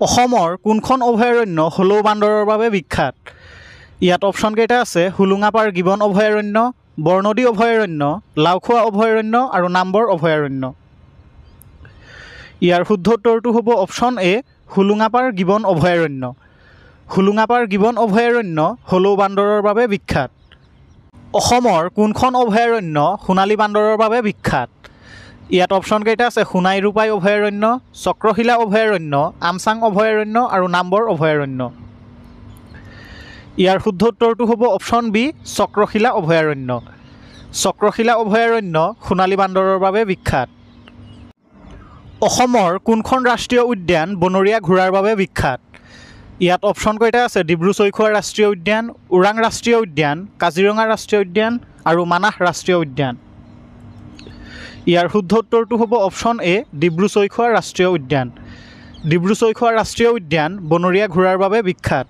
অসমৰ কোনখন অভয়াৰণ্য হলৌ বান্দৰৰ বাবে বিখ্যাত? ইয়াত অপশ্যন কেইটা আছে হোলোঙাপাৰ গিবন অভয়াৰণ্য, বৰনদী অভয়াৰণ্য, লাওখোৱা অভয়াৰণ্য আৰু নামবৰ অভয়াৰণ্য। ইয়াৰ শুদ্ধ উত্তৰটো হ'ব অপশ্যন এ হোলোঙাপাৰ গিবন অভয়াৰণ্য। হোলোঙাপাৰ গিবন অভয়াৰণ্য হলৌ বান্দৰৰ বাবে বিখ্যাত। অসমৰ কোনখন অভয়াৰণ্য সোণালী বান্দৰৰ বাবে বিখ্যাত? ইয়াত অপশ্যন কেইটা আছে সোণাই ৰূপাই অভয়াৰণ্য, চক্ৰশিলা অভয়াৰণ্য, আমচাং অভয়াৰণ্য আৰু নামবৰ অভয়াৰণ্য। ইয়াৰ শুদ্ধ উত্তৰটো হ'ব অপশ্যন বি চক্ৰশিলা অভয়াৰণ্য। চক্ৰশিলা অভয়াৰণ্য সোণালী বান্দৰৰ বাবে বিখ্যাত। অসমৰ কোনখন ৰাষ্ট্ৰীয় উদ্যান বনৰীয়া ঘোঁৰাৰ বাবে বিখ্যাত? ইয়াত অপশ্যন কেইটা আছে ডিব্ৰু-ছৈখোৱা ৰাষ্ট্ৰীয় উদ্যান, ওৰাং ৰাষ্ট্ৰীয় উদ্যান, কাজিৰঙা ৰাষ্ট্ৰীয় উদ্যান আৰু মানাহ ৰাষ্ট্ৰীয় উদ্যান। ইয়াৰ শুদ্ধ উত্তৰটো হ'ব অপশ্যন এ ডিব্ৰু-ছৈখোৱা ৰাষ্ট্ৰীয় উদ্যান। ডিব্ৰু-ছৈখোৱা ৰাষ্ট্ৰীয় উদ্যান বনৰীয়া ঘোঁৰাৰ বাবে বিখ্যাত।